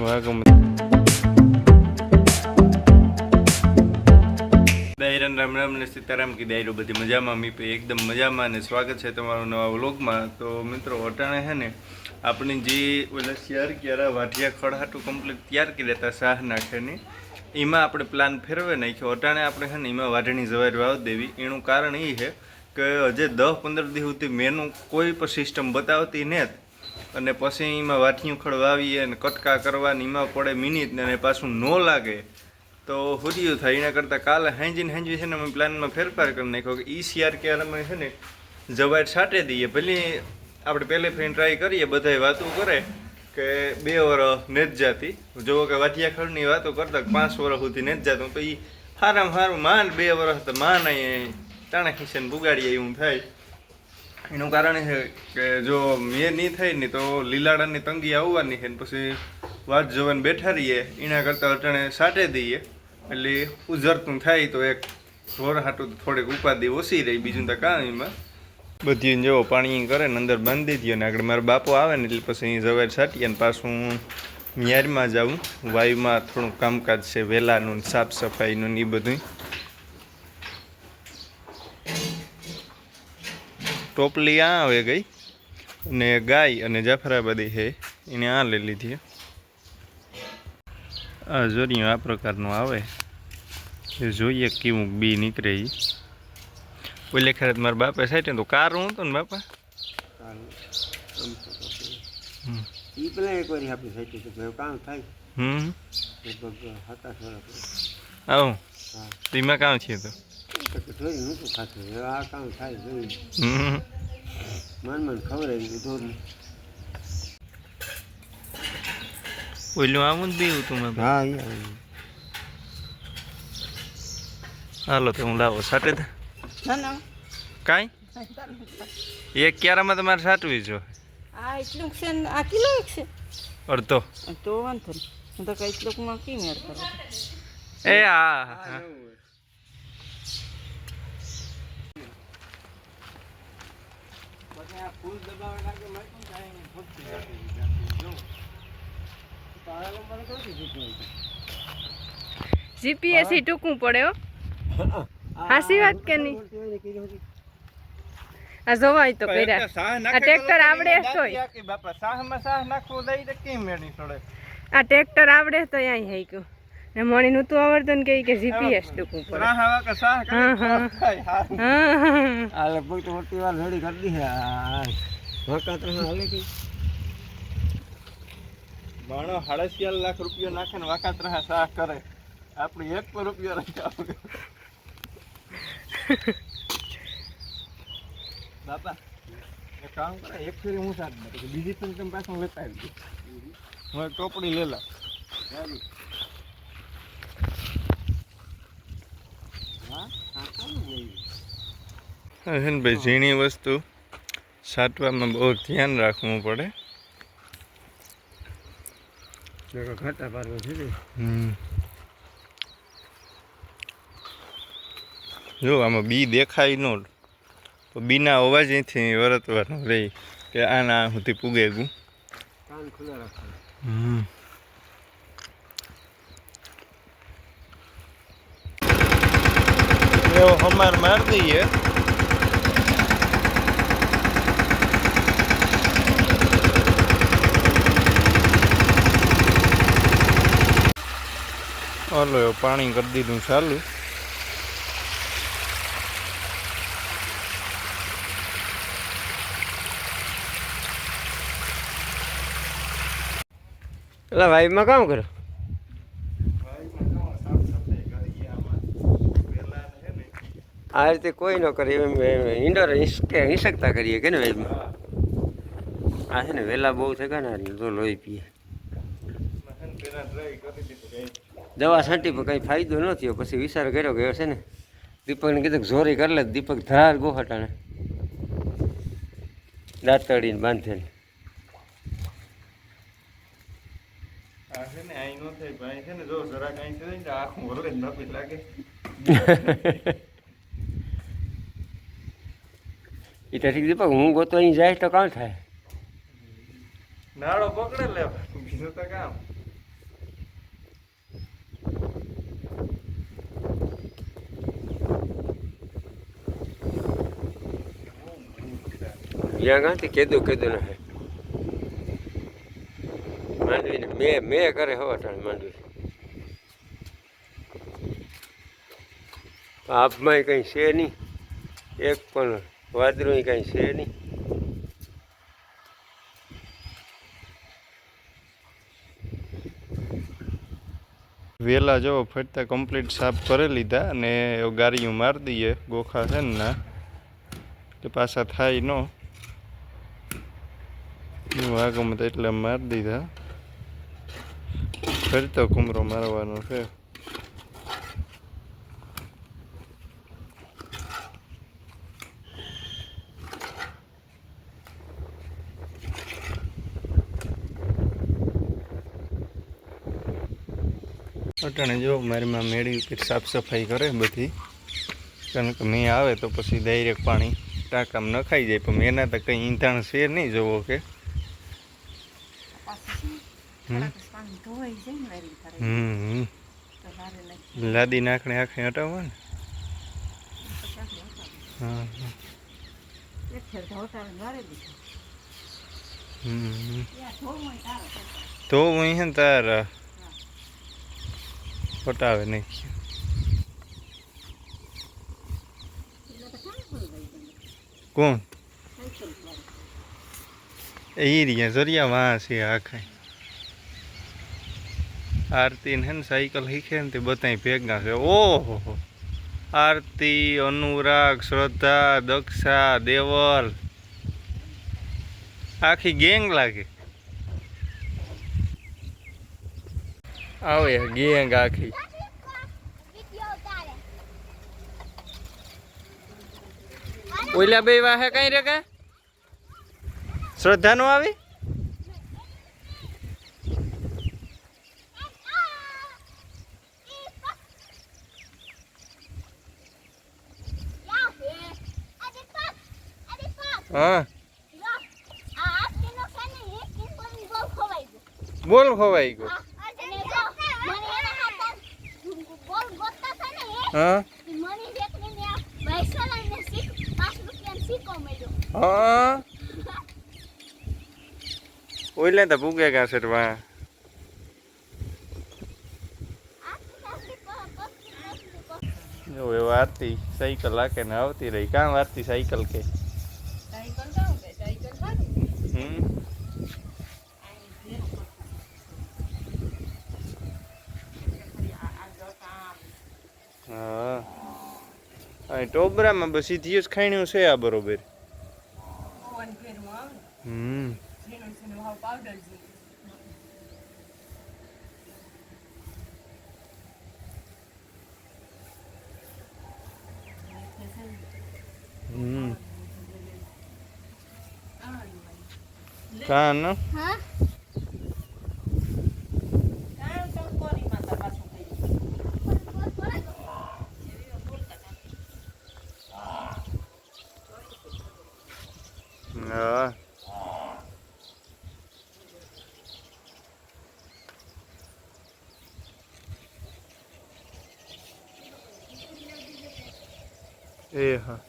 વાગમ દાયરાન રામ રામ ને સીતારામ કી દાયરો બધી મજામાં મી પે એકદમ મજામાં અને સ્વાગત છે તમારું નવા વ્લોગમાં. તો મિત્રો અટાણે છે ને આપણે જે ઓલા શેર ક્યારે વાઢિયા ખડહાટું કમ્પ્લીટ તૈયાર કરી લેતા શાહ નાખેની એમાં આપણે પ્લાન ફેરવે નાખ્યો. અટાણે આપણે છે ને એમાં વાઢણી જવારી વાવ દેવી. એનું કારણ એ છે કે હજે 10-15 દિવસ સુધી મેનું કોઈ પણ સિસ્ટમ બતાવતી ને અને પછી એમાં વાઠિયું ખડ વાવીએ અને કટકા કરવાની એમાં પડે મિનિટ ને પાછું ન લાગે તો હુરિયું થાય. એના કરતાં કાલે હાંજી છે ને અમે પ્લાનમાં ફેરફાર કરી નાખ્યો કે ઈ શિયાર ક્યારે અમે છે ને જવાર છાંટી દઈએ. ભલે આપણે પહેલે ફ્રેન્ડ ટ્રાય કરીએ, બધાય વાતો કરે કે 2 વર્ષ નેજ જાતી. જોવો કે વાઠિયા ખડની વાતો કરતા 5 વર્ષ સુધી નેજ જાતું તો એ સારામાં સારું માંડ 2 વર્ષ તો માંડ અહીં ટાણા ખીચાને બુગાડીએ એવું થાય. એનું કારણ છે કે જો મેં નહીં થાય ને તો લીલાડાની તંગી આવવાની છે ને પછી વાત જોવાને બેઠા રહીએ. એના કરતાં અટાણે સાટે દઈએ એટલે ઉજરતું થાય તો એક ઢોર હાટું થોડીક ઉપાધિ ઓછી રહી. બીજું તો કાં એમાં બધી જેવો પાણી કરે ને અંદર બાંધી દઈએ ને આગળ મારા બાપો આવે ને એટલે પછી અહીં જવાર છાટીએ ને પાછું ન્યારમાં જાઉં. વાયુમાં થોડું કામકાજ છે વહેલાનું સાફ સફાઈનું ને એ બધું. ટોપલી આ આવે ગઈ અને ગાય અને જાફરાબાદી છે એને આ લઈ લીધી. આ જોરિયું આ પ્રકારનું આવે એ જોઈએ કેવું બી નીકળે. એ ઓલે ખરે મારા બાપા સાઈડ તો કારું હતું ને બાપા આવું એમાં કામ છે તો ઓલું આવું જ બીવું તું હાલો તો હું લાવો સાટે કાંઈ એક ક્યારામાં તમારે સાટવી જો એટલું છે આ કિલો છે અડધો તો વાંધો હું તો કઈ શ્લોકમાં કી મેળ કરો એ હા જીપીએસ ही टूकू पड़े हो हासी बात के नहीं आ जोवाय तो કર્યા આ ટ્રેક્ટર આવડે તોય કે બાપા સાહમાં સાહ નાખવો દઈ તો કેમ મેણી છોડે. આ ટ્રેક્ટર આવડે તો અહીં હઈ ગયો ને મણી નું તો આવડતું ને કે જીપીએસ ટૂકું પડે રાહ આવા કે સાહ હા હા આલે કોઈ તો મોટી વાર રેડી કરી દી હા વખત હાલે કે બાણો 7.5 લાખ રૂપિયા નાખે ને વાકાત રહા સાહ કરે. આપણે 1 રૂપિયા રાખ્યા બાપા એક કામ કરે એક ફેરી હું સાથ દે બીજી પણ તમે પાછું લેતા આવી હવે ટોપડી લેલા હે ને ભાઈ. ઝીણી વસ્તુ સાટવામાં બહુ ધ્યાન રાખવું પડે. ઘાટા પારવો છે જો આમાં બી દેખાય ન તો બીના અવાજ અહીંથી વરતવાનું રહી કે આના સુધી પૂગે ગયું. કાન ખુલ્લા રાખવાનું એવો હમાર માર દઈએ. હાલો પાણી કરી દીધું ચાલુ. પેલા વાઈમાં કામ કરો આ રીતે કોઈ ન કરે ઇન્ડોર હિંસકતા કરીએ કે ને વાઈમાં આ છે ને વહેલા બહુ થયા ને તો લોહી પીએ. દવા છાંટી પણ કંઈ ફાયદો ન થયો. પછી વિચાર કર્યો કે છે ને દીપકને કીધું જોરી કરી લે. દીપક ધાર ગોહટાણે દાંતડીને બાંધે એ તો ઠીક દીપક હું ગોતો અહીં જાય તો કાં થાય નાળો પકડે લે બીજું તો કામ ત્યાં કાંથી કેદું ના હે માંડવીને મેં કરે હવા ટાણે માંડવી આપમાં કંઈ છે નહીં એક પણ વાદળું કંઈ છે નહીં. વેલા જો ફરતા કમ્પ્લીટ સાફ કરી લીધા અને ગાડીઓ મારી દઈએ ગોખા છે ને ના કે પાછા થાય ન વાગમ તો એટલે મારી દીધા ફરતો કુમરો મારવાનો છે. અટાણે જો મારી માં મેળી ઉપર સાફ સફાઈ કરે બધી કારણ કે મેં આવે તો પછી ડાયરેક્ટ પાણી ટાંકામાં નખાઈ જાય પણ એના તો કંઈ ઈંધાણ છે નહીં જોવો કે લાદી નાખણે આખે હટાવવા ને હા તો હું હે તારા પટાવે નહીં કોણ એ રહ્યા જરિયા વાં છે આખા આરતી ને સાયકલ શીખે ને તે બધા ભેગા છે. ઓહો આરતી અનુરાગ શ્રદ્ધા દક્ષા દેવલ આખી ગેંગ લાગે આવે ગેંગ આખી. ઓલા બે વાહે કઈ રે કા શ્રદ્ધા નો આવી હા બોલ ખવાઈ ગયો હા હા ઓઈલે તો પૂગે ગયા છે વાં જો એ આરતી સાયકલ લાકે ને આવતી રહી કામ આરતી સાયકલ કે હા ટોબરામાં બસ સીધી જ ખાણ્યું છે આ બરોબર. કાન હા એ હા